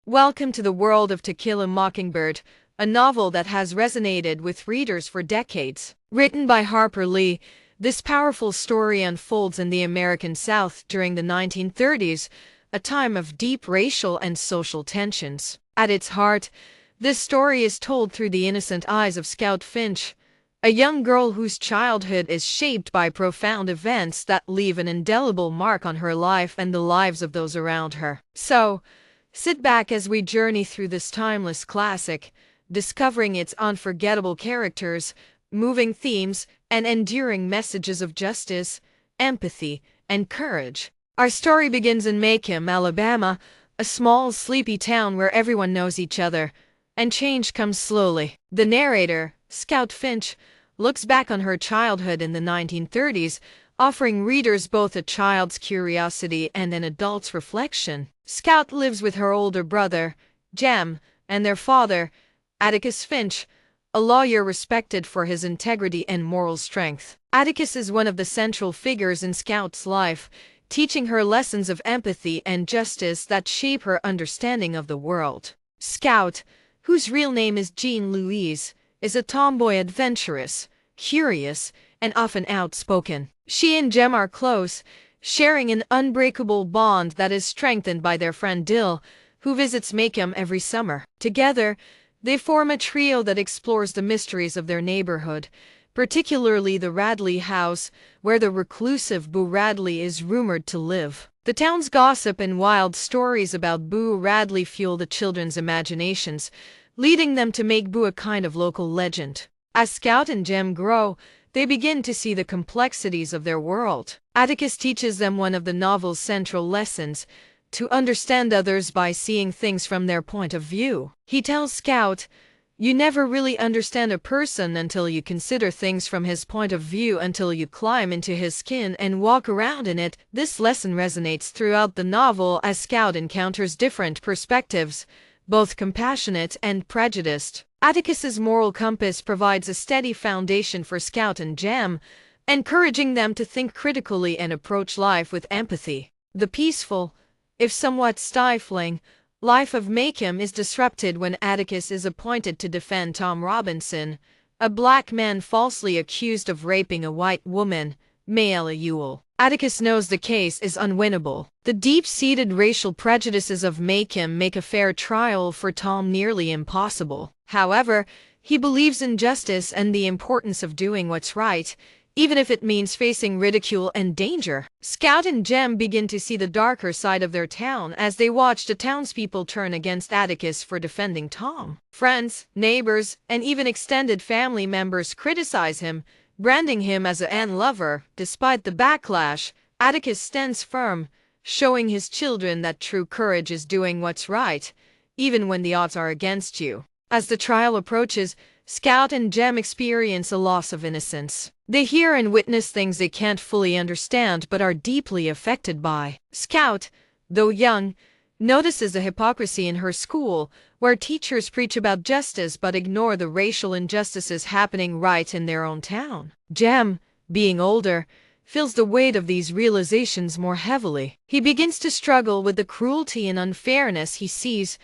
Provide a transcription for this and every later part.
Welcome to the world of To Kill a Mockingbird, a novel that has resonated with readers for decades. Written by Harper Lee, this powerful story unfolds in the American South during the 1930s, a time of deep racial and social tensions. At its heart, this story is told through the innocent eyes of Scout Finch, a young girl whose childhood is shaped by profound events that leave an indelible mark on her life and the lives of those around her. So, sit back as we journey through this timeless classic, discovering its unforgettable characters, moving themes, and enduring messages of justice, empathy, and courage. Our story begins in Macomb, Alabama, a small, sleepy town where everyone knows each other, and change comes slowly. The narrator, Scout Finch, looks back on her childhood in the 1930s, offering readers both a child's curiosity and an adult's reflection. Scout lives with her older brother, Jem, and their father, Atticus Finch, a lawyer respected for his integrity and moral strength. Atticus is one of the central figures in Scout's life, teaching her lessons of empathy and justice that shape her understanding of the world. Scout, whose real name is Jean Louise, is a tomboy adventurous, curious, and often outspoken. She and Jem are close, sharing an unbreakable bond that is strengthened by their friend Dill, who visits Macomb every summer. Together, they form a trio that explores the mysteries of their neighborhood, particularly the Radley house, where the reclusive Boo Radley is rumored to live. The town's gossip and wild stories about Boo Radley fuel the children's imaginations, leading them to make Boo a kind of local legend. As Scout and Jem grow, they begin to see the complexities of their world. Atticus teaches them one of the novel's central lessons: to understand others by seeing things from their point of view. He tells Scout, "You never really understand a person until you consider things from his point of view, until you climb into his skin and walk around in it." This lesson resonates throughout the novel as Scout encounters different perspectives, both compassionate and prejudiced. Atticus's moral compass provides a steady foundation for Scout and Jem, encouraging them to think critically and approach life with empathy. The peaceful, if somewhat stifling, life of Macomb is disrupted when Atticus is appointed to defend Tom Robinson, a black man falsely accused of raping a white woman, Mayella Ewell. Atticus knows the case is unwinnable. The deep-seated racial prejudices of Macomb make a fair trial for Tom nearly impossible. However, he believes in justice and the importance of doing what's right, even if it means facing ridicule and danger. Scout and Jem begin to see the darker side of their town as they watch the townspeople turn against Atticus for defending Tom. Friends, neighbors, and even extended family members criticize him, branding him as an lover. Despite the backlash, Atticus stands firm, showing his children that true courage is doing what's right, even when the odds are against you. As the trial approaches, Scout and Jem experience a loss of innocence. They hear and witness things they can't fully understand but are deeply affected by. Scout, though young, notices the hypocrisy in her school, where teachers preach about justice but ignore the racial injustices happening right in their own town. Jem, being older, feels the weight of these realizations more heavily. He begins to struggle with the cruelty and unfairness he sees.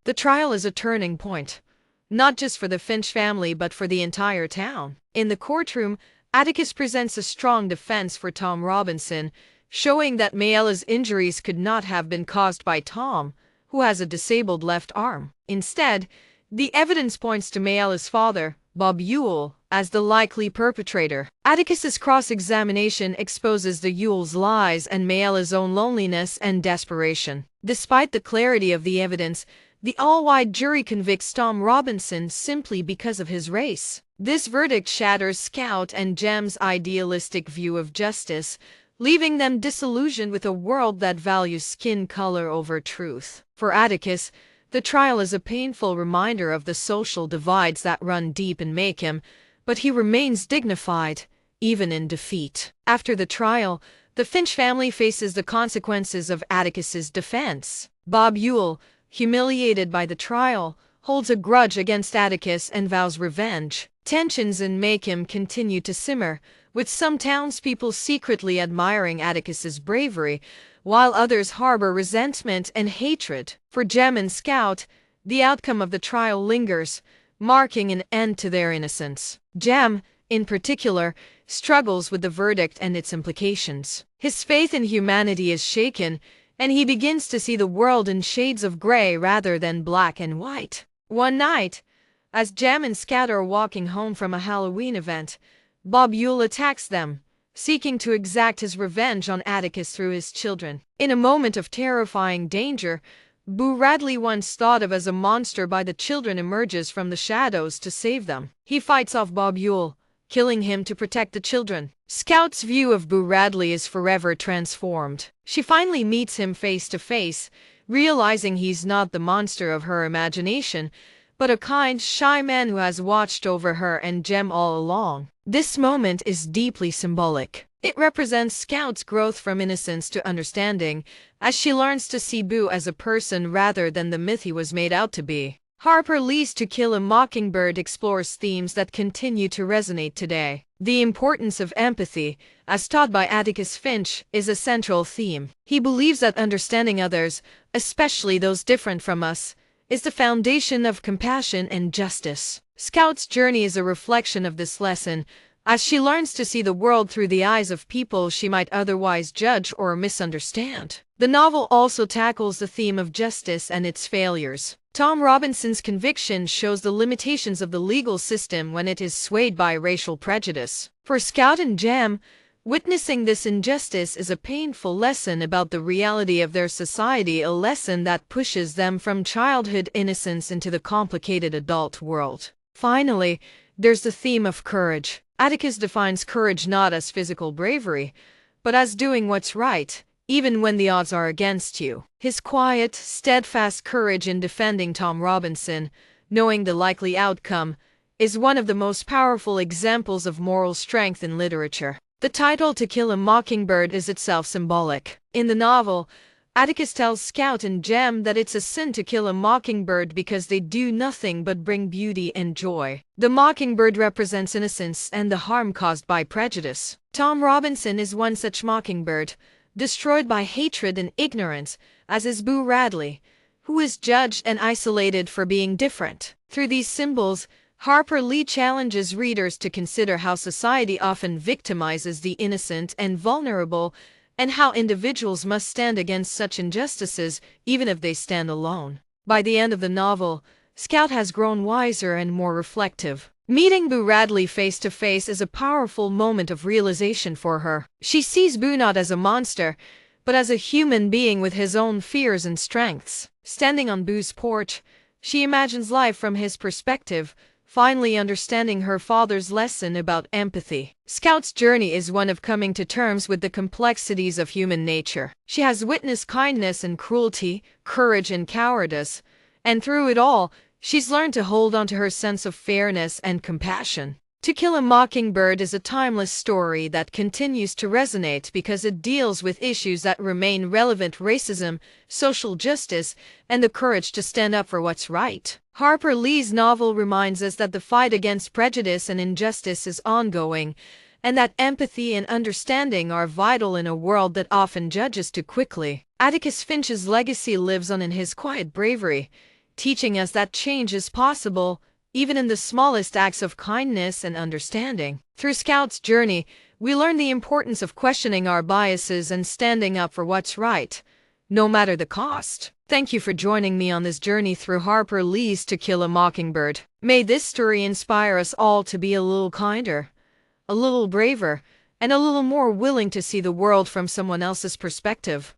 The trial is a turning point, not just for the Finch family but for the entire town. In the courtroom, Atticus presents a strong defense for Tom Robinson, showing that Mayella's injuries could not have been caused by Tom, who has a disabled left arm. Instead, the evidence points to Mayella's father, Bob Ewell, as the likely perpetrator. Atticus's cross-examination exposes the Ewells' lies and Mayella's own loneliness and desperation. Despite the clarity of the evidence, the all-white jury convicts Tom Robinson simply because of his race. This verdict shatters Scout and Jem's idealistic view of justice, leaving them disillusioned with a world that values skin color over truth. For Atticus, the trial is a painful reminder of the social divides that run deep in Macomb, but he remains dignified, even in defeat. After the trial, the Finch family faces the consequences of Atticus's defense. Bob Ewell, humiliated by the trial, holds a grudge against Atticus and vows revenge. Tensions in Macomb continue to simmer, with some townspeople secretly admiring Atticus's bravery, while others harbor resentment and hatred. For Jem and Scout, the outcome of the trial lingers, marking an end to their innocence. Jem, in particular, struggles with the verdict and its implications. His faith in humanity is shaken, and he begins to see the world in shades of gray rather than black and white. One night, as Jem and Scout are walking home from a Halloween event, Bob Yule attacks them, seeking to exact his revenge on Atticus through his children. In a moment of terrifying danger, Boo Radley, once thought of as a monster by the children, emerges from the shadows to save them. He fights off Bob Yule, killing him to protect the children. Scout's view of Boo Radley is forever transformed. She finally meets him face to face, realizing he's not the monster of her imagination, but a kind, shy man who has watched over her and Jem all along. This moment is deeply symbolic. It represents Scout's growth from innocence to understanding, as she learns to see Boo as a person rather than the myth he was made out to be. Harper Lee's To Kill a Mockingbird explores themes that continue to resonate today. The importance of empathy, as taught by Atticus Finch, is a central theme. He believes that understanding others, especially those different from us, is the foundation of compassion and justice. Scout's journey is a reflection of this lesson, as she learns to see the world through the eyes of people she might otherwise judge or misunderstand. The novel also tackles the theme of justice and its failures. Tom Robinson's conviction shows the limitations of the legal system when it is swayed by racial prejudice. For Scout and Jem, witnessing this injustice is a painful lesson about the reality of their society, a lesson that pushes them from childhood innocence into the complicated adult world. Finally, there's the theme of courage. Atticus defines courage not as physical bravery, but as doing what's right, even when the odds are against you. His quiet, steadfast courage in defending Tom Robinson, knowing the likely outcome, is one of the most powerful examples of moral strength in literature. The title To Kill a Mockingbird is itself symbolic. In the novel, Atticus tells Scout and Jem that it's a sin to kill a mockingbird because they do nothing but bring beauty and joy. The mockingbird represents innocence and the harm caused by prejudice. Tom Robinson is one such mockingbird, destroyed by hatred and ignorance, as is Boo Radley, who is judged and isolated for being different. Through these symbols, Harper Lee challenges readers to consider how society often victimizes the innocent and vulnerable, and how individuals must stand against such injustices even if they stand alone. By the end of the novel, Scout has grown wiser and more reflective. Meeting Boo Radley face to face is a powerful moment of realization for her. She sees Boo not as a monster, but as a human being with his own fears and strengths. Standing on Boo's porch, she imagines life from his perspective, finally understanding her father's lesson about empathy. Scout's journey is one of coming to terms with the complexities of human nature. She has witnessed kindness and cruelty, courage and cowardice, and through it all, she's learned to hold on to her sense of fairness and compassion. To Kill a Mockingbird is a timeless story that continues to resonate because it deals with issues that remain relevant: racism, social justice, and the courage to stand up for what's right. Harper Lee's novel reminds us that the fight against prejudice and injustice is ongoing, and that empathy and understanding are vital in a world that often judges too quickly. Atticus Finch's legacy lives on in his quiet bravery, teaching us that change is possible, even in the smallest acts of kindness and understanding. Through Scout's journey, we learn the importance of questioning our biases and standing up for what's right, no matter the cost. Thank you for joining me on this journey through Harper Lee's To Kill a Mockingbird. May this story inspire us all to be a little kinder, a little braver, and a little more willing to see the world from someone else's perspective.